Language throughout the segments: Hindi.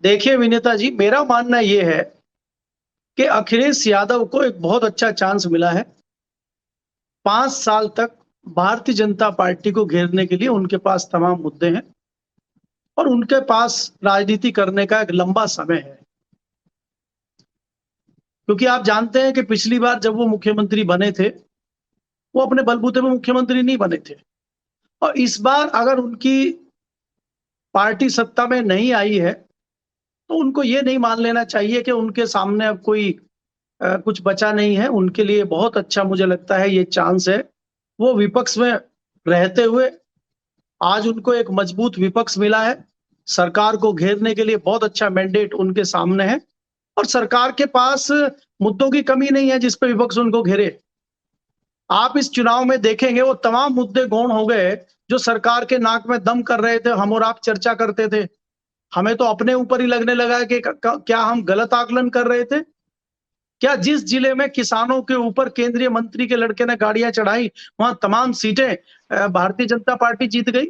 देखिए विनीता जी, मेरा मानना ये है कि अखिलेश यादव को एक बहुत अच्छा चांस मिला है। 5 साल तक भारतीय जनता पार्टी को घेरने के लिए उनके पास तमाम मुद्दे हैं और उनके पास राजनीति करने का एक लंबा समय है। क्योंकि आप जानते हैं कि पिछली बार जब वो मुख्यमंत्री बने थे, वो अपने बलबूते पे मुख्यमंत्री नहीं बने थे और इस बार अगर उनकी पार्टी सत्ता में नहीं आई है, तो उनको ये नहीं मान लेना चाहिए कि उनके सामने अब कोई कुछ बचा नहीं है। उनके लिए बहुत अच्छा मुझे लगता है ये चांस है। वो विपक्ष में रहते हुए आज उनको एक मजबूत विपक्ष मिला है। सरकार को घेरने के लिए बहुत अच्छा मैंडेट उनके सामने है और सरकार के पास मुद्दों की कमी नहीं है जिस पे विपक्ष उनको घेरे। आप इस चुनाव में देखेंगे वो तमाम मुद्दे गौण हो गए जो सरकार के नाक में दम कर रहे थे, हम और आप चर्चा करते थे। हमें तो अपने ऊपर ही लगने लगा है कि क्या हम गलत आकलन कर रहे थे? क्या जिस जिले में किसानों के ऊपर केंद्रीय मंत्री के लड़के ने गाड़ियां चढ़ाई, वहां तमाम सीटें भारतीय जनता पार्टी जीत गई?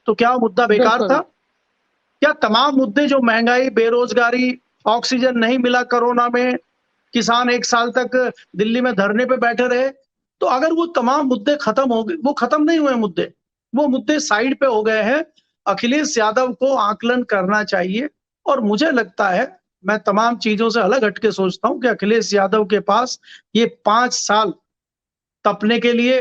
तो क्या वो मुद्दा बेकार बिल्कुल। था? क्या तमाम मुद्दे जो महंगाई, बेरोजगारी, ऑक्सीजन नहीं मिला कोरोना में, किसान 1 साल तक दिल्ली में धरने पे बैठे रहे, तो अगर वो तमाम मुद्दे खत्म हो गए, वो खत्म नहीं हुए मुद्दे, वो मुद्दे साइड पे हो गए हैं। अखिलेश यादव को आकलन करना चाहिए और मुझे लगता है, मैं तमाम चीजों से अलग हट के सोचता हूँ कि अखिलेश यादव के पास ये 5 साल तपने के लिए,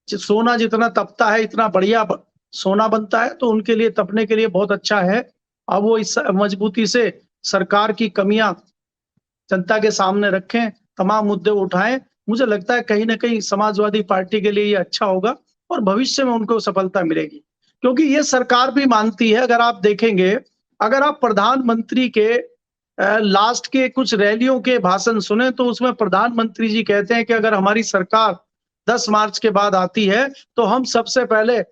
सोना जितना तपता है इतना बढ़िया सोना बनता है, तो उनके लिए तपने के लिए बहुत अच्छा है। अब वो इस मजबूती से सरकार की कमियां जनता के सामने रखें, तमाम मुद्दे उठाएं। मुझे लगता है कहीं ना कहीं समाजवादी पार्टी के लिए ये अच्छा होगा और भविष्य में उनको सफलता मिलेगी, क्योंकि ये सरकार भी मानती है। अगर आप देखेंगे, अगर आप प्रधानमंत्री के लास्ट के कुछ रैलियों के भाषण सुने, तो उसमें प्रधानमंत्री जी कहते हैं कि अगर हमारी सरकार 10 मार्च के बाद आती है, तो हम सबसे पहले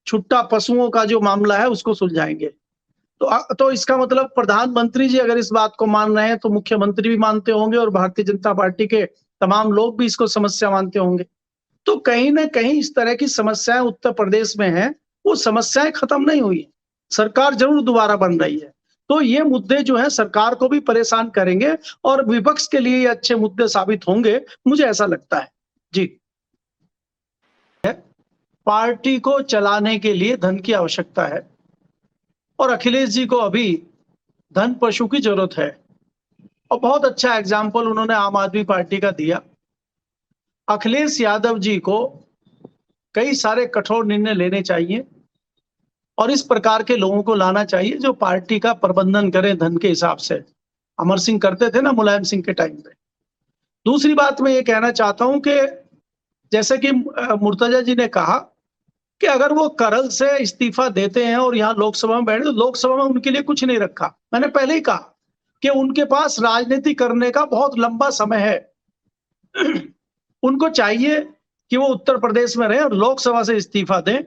छुट्टा पशुओं का जो मामला है उसको सुलझाएंगे। तो इसका मतलब प्रधानमंत्री जी अगर इस बात को मान रहे हैं, तो मुख्यमंत्री भी मानते होंगे और भारतीय जनता पार्टी के तमाम लोग भी इसको समस्या मानते होंगे। तो कहीं ना कहीं इस तरह की समस्याएं उत्तर प्रदेश में हैं, वो समस्याएं खत्म नहीं हुई। सरकार जरूर दोबारा बन रही है। तो ये मुद्दे जो है सरकार को भी परेशान करेंगे और विपक्ष के लिए ये अच्छे मुद्दे साबित होंगे, मुझे ऐसा लगता है। जी। पार्टी को चलाने के लिए धन की आवश्यकता है और अखिलेश जी को अभी धन पशु की जरूरत है। और बहुत अच्छा एग्जाम्पल उन्होंने आम आदमी पार्टी का दिया। अखिलेश यादव जी को कई सारे कठोर निर्णय लेने चाहिए और इस प्रकार के लोगों को लाना चाहिए जो पार्टी का प्रबंधन करें धन के हिसाब से। अमर सिंह करते थे ना मुलायम सिंह के टाइम पे। दूसरी बात मैं ये कहना चाहता हूं कि जैसे कि मुर्तजा जी ने कहा कि अगर वो करल से इस्तीफा देते हैं और यहाँ लोकसभा में बैठे, तो लोकसभा में उनके लिए कुछ नहीं रखा। मैंने पहले ही कहा कि उनके पास राजनीति करने का बहुत लंबा समय है। उनको चाहिए कि वो उत्तर प्रदेश में रहे और लोकसभा से इस्तीफा दें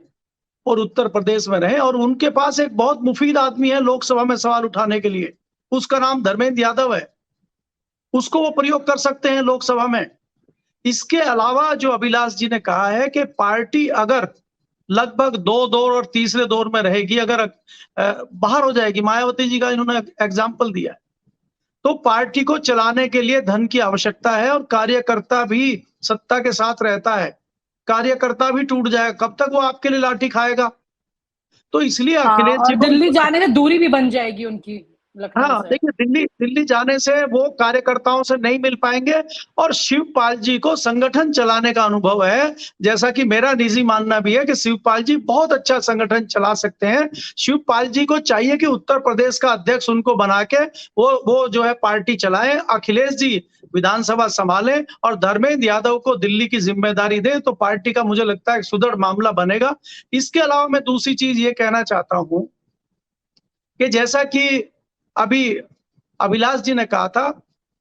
और उत्तर प्रदेश में रहे। और उनके पास एक बहुत मुफीद आदमी है लोकसभा में सवाल उठाने के लिए, उसका नाम धर्मेंद्र यादव है। उसको वो प्रयोग कर सकते हैं लोकसभा में। इसके अलावा जो अभिलाष जी ने कहा है कि पार्टी अगर लगभग 2 दौर और तीसरे दौर में रहेगी, अगर बाहर हो जाएगी, मायावती जी का इन्होंने एग्जाम्पल दिया है, तो पार्टी को चलाने के लिए धन की आवश्यकता है और कार्यकर्ता भी सत्ता के साथ रहता है। कार्यकर्ता भी टूट जाएगा, कब तक वो आपके लिए लाठी खाएगा? तो इसलिए हाँ, अखिलेश जी और को, दिल्ली जाने से दूरी भी बन जाएगी उनकी लखनऊ हाँ से। देखिए, दिल्ली दिल्ली जाने से वो कार्यकर्ताओं से नहीं मिल पाएंगे। और शिवपाल जी को संगठन चलाने का अनुभव है, जैसा कि मेरा निजी मानना भी है कि शिवपाल जी बहुत अच्छा संगठन चला सकते हैं। शिवपाल जी को चाहिए कि उत्तर प्रदेश का अध्यक्ष उनको बना के वो जो है पार्टी चलाएं। अखिलेश जी विधानसभा संभालें और धर्मेंद्र यादव को दिल्ली की जिम्मेदारी दें, तो पार्टी का मुझे लगता है सुदृढ़ मामला बनेगा। इसके अलावा मैं दूसरी चीज ये कहना चाहता हूं कि जैसा कि अभी अभिलाष जी ने कहा था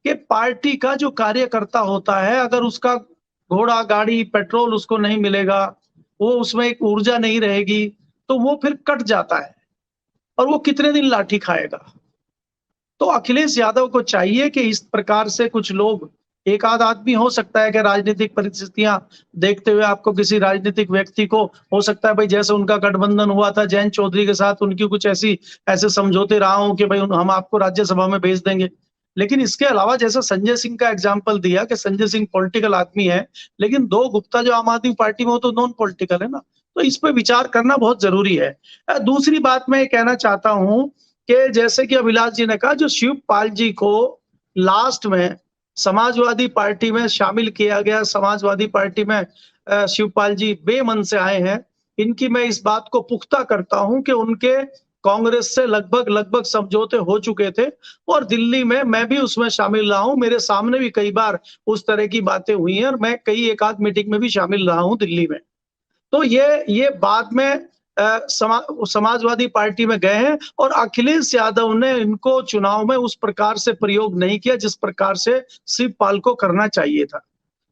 कि पार्टी का जो कार्यकर्ता होता है, अगर उसका घोड़ा गाड़ी पेट्रोल उसको नहीं मिलेगा, वो उसमें एक ऊर्जा नहीं रहेगी, तो वो फिर कट जाता है और वो कितने दिन लाठी खाएगा। तो अखिलेश यादव को चाहिए कि इस प्रकार से कुछ लोग एक आध आदमी हो सकता है कि राजनीतिक परिस्थितियां देखते हुए आपको किसी राजनीतिक व्यक्ति को हो सकता है भाई जैसे उनका गठबंधन हुआ था जयंत चौधरी के साथ, उनकी कुछ ऐसे समझौते रहा हो कि भाई हम आपको राज्यसभा में भेज देंगे। लेकिन इसके अलावा जैसे संजय सिंह का एग्जाम्पल दिया कि संजय सिंह पॉलिटिकल आदमी है, लेकिन 2 गुप्ता जो आम आदमी पार्टी में हो तो नॉन पॉलिटिकल है ना, तो इस पे विचार करना बहुत जरूरी है। दूसरी बात मैं ये कहना चाहता हूं कि जैसे कि अभिलाष जी ने कहा, जो शिवपाल जी को लास्ट में समाजवादी पार्टी में शामिल किया गया, समाजवादी पार्टी में शिवपाल जी बेमन से आए हैं, इनकी मैं इस बात को पुख्ता करता हूं कि उनके कांग्रेस से लगभग समझौते हो चुके थे और दिल्ली में मैं भी उसमें शामिल रहा हूं। मेरे सामने भी कई बार उस तरह की बातें हुई हैं और मैं कई एक आध मीटिंग में भी शामिल रहा हूं दिल्ली में। तो ये बाद में समाजवादी पार्टी में गए हैं और अखिलेश यादव ने इनको चुनाव में उस प्रकार से प्रयोग नहीं किया जिस प्रकार से शिवपाल को करना चाहिए था।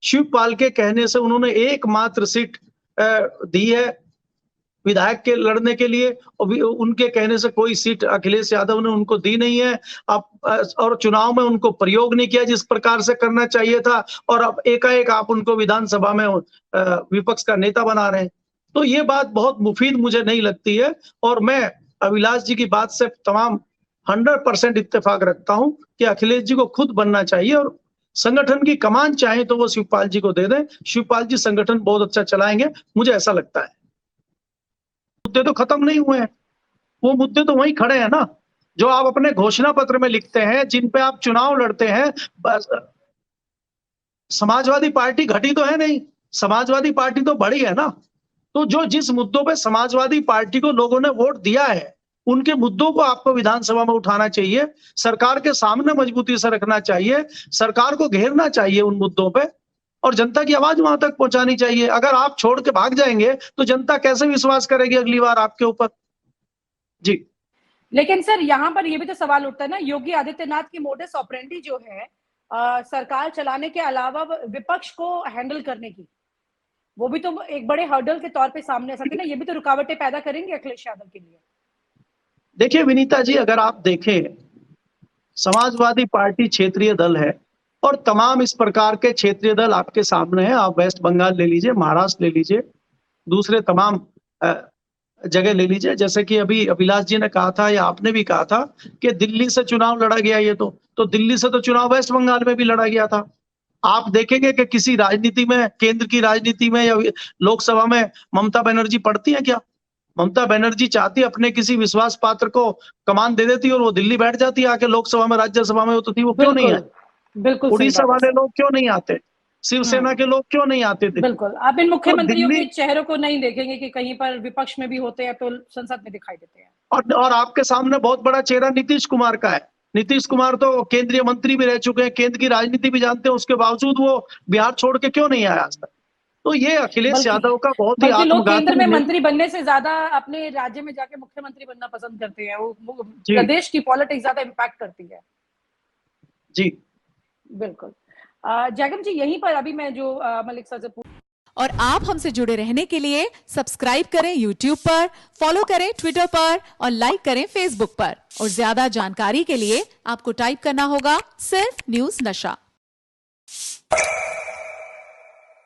शिवपाल के कहने से उन्होंने एकमात्र सीट दी है विधायक के लड़ने के लिए और उनके कहने से कोई सीट अखिलेश यादव ने उनको दी नहीं है। अब और चुनाव में उनको प्रयोग नहीं किया जिस प्रकार से करना चाहिए था और अब एकाएक आप उनको विधानसभा में विपक्ष का नेता बना रहे हैं। तो ये बात बहुत मुफीद मुझे नहीं लगती है और मैं अभिलाष जी की बात से तमाम 100% इत्तेफाक रखता हूं कि अखिलेश जी को खुद बनना चाहिए और संगठन की कमान चाहे तो वो शिवपाल जी को दे दें। शिवपाल जी संगठन बहुत अच्छा चलाएंगे, मुझे ऐसा लगता है। मुद्दे तो खत्म नहीं हुए हैं, वो मुद्दे तो वहीं खड़े हैं ना, जो आप अपने घोषणा पत्र में लिखते हैं, जिन पे आप चुनाव लड़ते हैं। समाजवादी पार्टी घटी तो है नहीं, समाजवादी पार्टी तो बढ़ी है ना। तो जो जिस मुद्दों पे समाजवादी पार्टी को लोगों ने वोट दिया है, उनके मुद्दों को आपको विधानसभा में उठाना चाहिए, सरकार के सामने मजबूती से रखना चाहिए, सरकार को घेरना चाहिए उन मुद्दों पे और जनता की आवाज वहां तक पहुंचानी चाहिए। अगर आप छोड़ के भाग जाएंगे तो जनता कैसे विश्वास करेगी अगली बार आपके ऊपर? जी। लेकिन सर यहाँ पर ये भी तो सवाल उठता है ना, योगी आदित्यनाथ की मोडस ऑपरेंडी जो है सरकार चलाने के अलावा विपक्ष को हैंडल करने की, वो भी तो एक बड़े हर्डल के तौर पे सामने आ सकते हैं ना, ये भी तो रुकावटें पैदा करेंगे अखिलेश यादव के लिए। देखिए विनीता जी, अगर आप देखें, समाजवादी पार्टी क्षेत्रीय दल है और तमाम इस प्रकार के क्षेत्रीय दल आपके सामने हैं। आप वेस्ट बंगाल ले लीजिए, महाराष्ट्र ले लीजिए, दूसरे तमाम जगह ले लीजिए। जैसे कि अभी अभिलाष जी ने कहा था या आपने भी कहा था कि दिल्ली से चुनाव लड़ा गया, ये तो दिल्ली से तो चुनाव वेस्ट बंगाल में भी लड़ा गया था। आप देखेंगे कि किसी राजनीति में, केंद्र की राजनीति में या लोकसभा में ममता बनर्जी पढ़ती है क्या? ममता बनर्जी चाहती अपने किसी विश्वास पात्र को कमान दे देती और वो दिल्ली बैठ जाती आके लोकसभा में, राज्यसभा में होती थी, वो क्यों नहीं आए? बिल्कुल उड़ीसा वाले लोग क्यों नहीं आते? शिवसेना के लोग क्यों नहीं आते थे? बिल्कुल, आप इन मुख्यमंत्रियों तो के चेहरों को नहीं देखेंगे कि कहीं पर विपक्ष में भी होते हैं तो संसद में दिखाई देते हैं। और आपके सामने बहुत बड़ा चेहरा नीतीश कुमार का है। नीतीश कुमार तो केंद्रीय मंत्री भी रह चुके हैं, केंद्र की राजनीति भी जानते हैं, उसके बावजूद वो बिहार छोड़ के क्यों नहीं आया आज तक? तो ये अखिलेश यादव का बहुत ही बल्कि लोग केंद्र में आत्मघाती मंत्री बनने से ज्यादा अपने राज्य में जाके मुख्यमंत्री बनना पसंद करते हैं। वो प्रदेश की पॉलिटिक्स ज्यादा इम्पैक्ट करती है। जी बिल्कुल। जैगम जी, यहीं पर अभी मैं जो मलिक सर से और आप हमसे जुड़े रहने के लिए सब्सक्राइब करें YouTube पर, फॉलो करें Twitter पर और लाइक करें Facebook पर। और ज्यादा जानकारी के लिए आपको टाइप करना होगा सिर्फ न्यूज़ नशा।